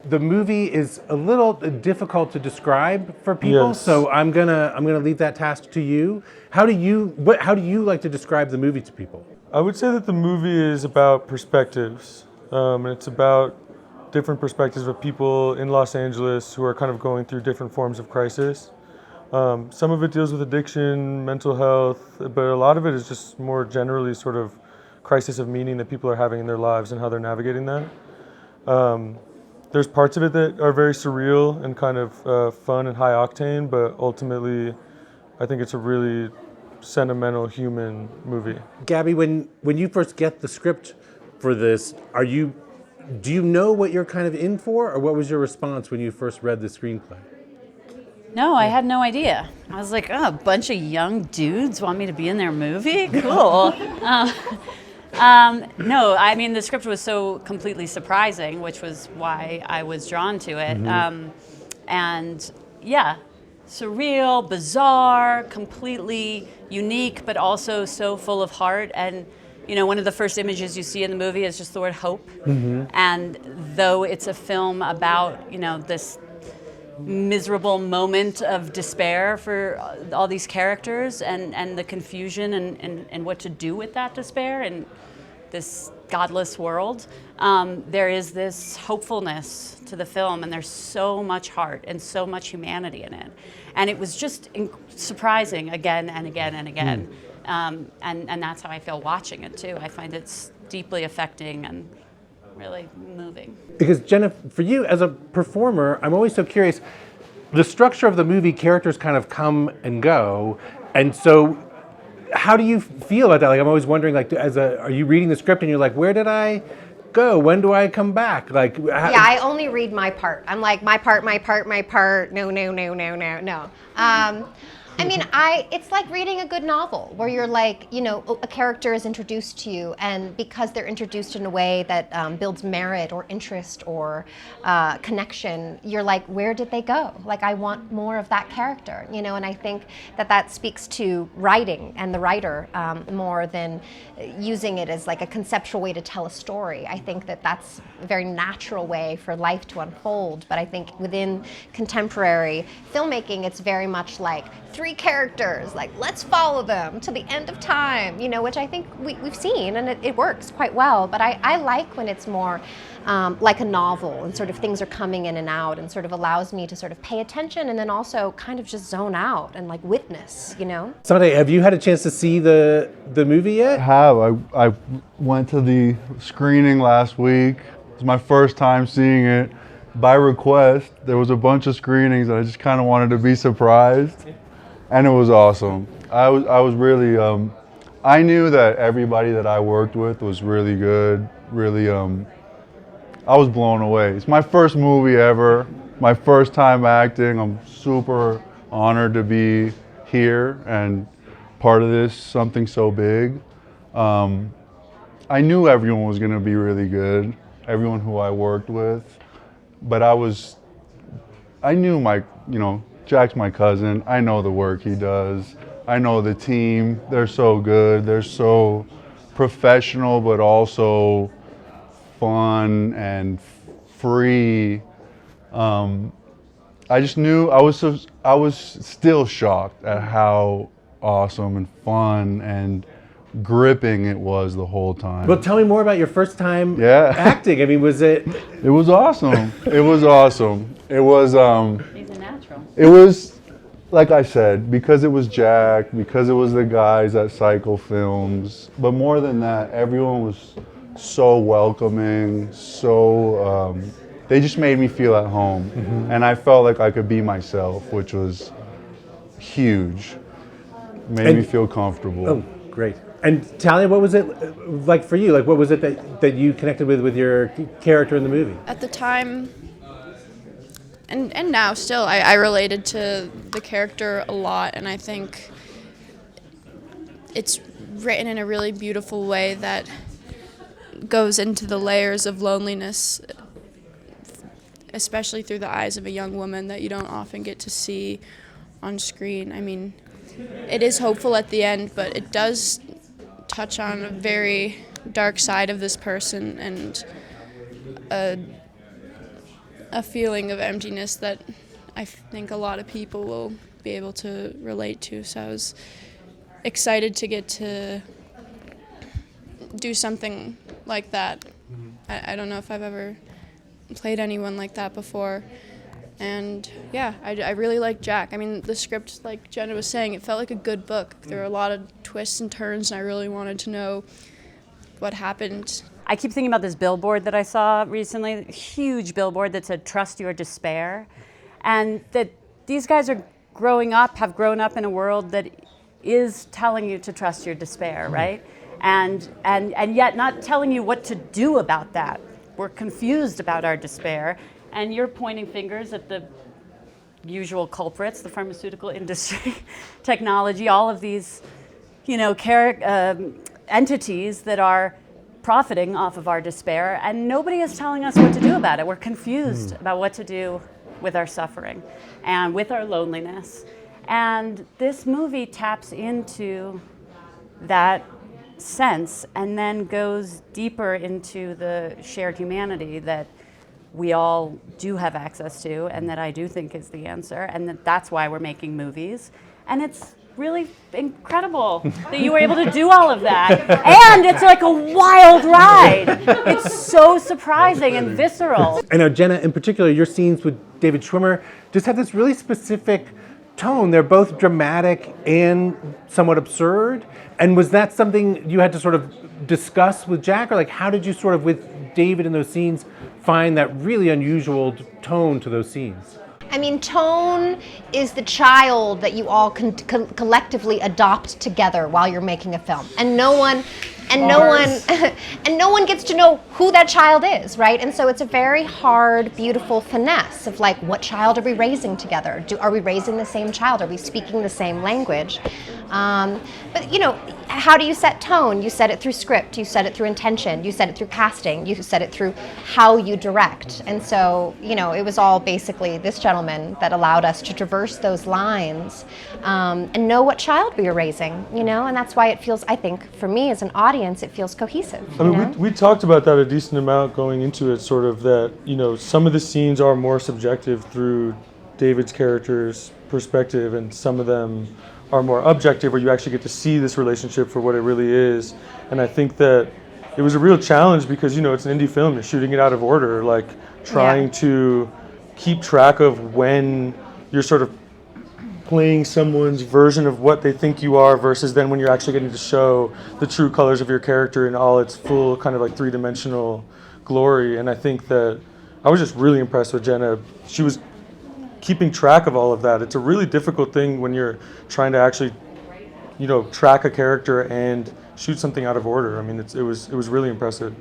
the movie is a little difficult to describe for people, Yes. so I'm gonna leave that task to you. How do you like to describe the movie to people? I would say that the movie is about perspectives. And it's about different perspectives of people in Los Angeles who are kind of going through different forms of crisis. Some of it deals with addiction, mental health, but a lot of it is just more generally sort of crisis of meaning that people are having in their lives and how they're navigating that. There's parts of it that are very surreal and kind of fun and high octane, but ultimately I think it's a really sentimental human movie. Gabby, when you first get the script for this, do you know what you're kind of in for, or what was your response when you first read the screenplay? No, I had no idea. I was like, oh, a bunch of young dudes want me to be in their movie? Cool. No, I mean, the script was so completely surprising, which was why I was drawn to it. And yeah, surreal, bizarre, completely unique, but also so full of heart. And, you know, one of the first images you see in the movie is just the word hope. And though it's a film about, you know, this miserable moment of despair for all these characters and the confusion and what to do with that despair in this godless world, there is this hopefulness to the film, and there's so much heart and so much humanity in it. And it was just surprising again and again and again. And that's how I feel watching it too. I find it's deeply affecting and really moving. Because Jena, for you as a performer, I'm always so curious. The structure of the movie, characters kind of come and go, and so how do you feel about that? Like, I'm always wondering, like, are you reading the script and you're like, where did I go? When do I come back? Like, yeah, I only read my part. I'm like, my part. No. I mean, it's like reading a good novel where you're like, you know, a character is introduced to you, and because they're introduced in a way that builds merit or interest or connection, you're like, where did they go? Like, I want more of that character, you know, and I think that speaks to writing and the writer more than using it as like a conceptual way to tell a story. I think that's a very natural way for life to unfold, but I think within contemporary filmmaking, it's very much like 3 characters, like let's follow them to the end of time, you know, which I think we've seen, and it works quite well. But I like when it's more like a novel, and sort of things are coming in and out, and sort of allows me to sort of pay attention and then also kind of just zone out and like witness, you know. Sunday, have you had a chance to see the movie yet? I have. I went to the screening last week. It was my first time seeing it. By request, there was a bunch of screenings and I just kind of wanted to be surprised. And it was awesome. I was really, I knew that everybody that I worked with was really good, really, I was blown away. It's my first movie ever, my first time acting. I'm super honored to be here and part of this, something so big. I knew everyone was gonna be really good, everyone who I worked with, but I knew Jack's my cousin. I know the work he does. I know the team. They're so good. They're so professional, but also fun and free. I just knew I was still shocked at how awesome and fun and gripping it was the whole time. Well, tell me more about your first time acting. I mean, was it? It was awesome. It was awesome. It was. He's a natural. It was, like I said, because it was Jack, because it was the guys at Cycle Films, but more than that, everyone was so welcoming, so they just made me feel at home, and I felt like I could be myself, which was huge. Made me feel comfortable. Oh, great. And Talia, what was it like for you? Like, what was it that you connected with your character in the movie? At the time, and now still, I related to the character a lot, and I think it's written in a really beautiful way that goes into the layers of loneliness, especially through the eyes of a young woman that you don't often get to see on screen. I mean, it is hopeful at the end, but it does touch on a very dark side of this person and a feeling of emptiness that I think a lot of people will be able to relate to. So I was excited to get to do something like that. I don't know if I've ever played anyone like that before. And yeah, I really like Jack. I mean, the script, like Jena was saying, it felt like a good book. There were a lot of twists and turns, and I really wanted to know what happened. I keep thinking about this billboard that I saw recently, a huge billboard that said, "Trust your despair." And that these guys have grown up in a world that is telling you to trust your despair, right? And yet not telling you what to do about that. We're confused about our despair. And you're pointing fingers at the usual culprits, the pharmaceutical industry, technology, all of these, entities that are profiting off of our despair, and nobody is telling us what to do about it. We're confused about what to do with our suffering and with our loneliness. And this movie taps into that sense and then goes deeper into the shared humanity that we all do have access to, and that I do think is the answer, and that's why we're making movies. And it's really incredible that you were able to do all of that. And it's like a wild ride. It's so surprising and visceral. I know, Jena, in particular, your scenes with David Schwimmer just have this really specific tone. They're both dramatic and somewhat absurd. And was that something you had to sort of discuss with Jack? Or like, how did you sort of, with David in those scenes, find that really unusual tone to those scenes? I mean, tone is the child that you all collectively adopt together while you're making a film, and no one gets to know who that child is, right? And so it's a very hard, beautiful finesse of like, what child are we raising together? Are we raising the same child? Are we speaking the same language? But how do you set tone? You set it through script, you set it through intention, you set it through casting, you set it through how you direct. And so, it was all basically this gentleman that allowed us to traverse those lines and know what child we were raising, and that's why it feels, I think, for me as an audience, it feels cohesive. I mean, we talked about that a decent amount going into it, sort of that, some of the scenes are more subjective through David's character's perspective, and some of them are more objective, where you actually get to see this relationship for what it really is. And I think that it was a real challenge because, it's an indie film, you're shooting it out of order, like trying to keep track of when you're sort of playing someone's version of what they think you are versus then when you're actually getting to show the true colors of your character in all its full kind of like three-dimensional glory. And I think that I was just really impressed with Jena. She was keeping track of all of that. It's a really difficult thing when you're trying to actually, track a character and shoot something out of order. I mean, it was really impressive.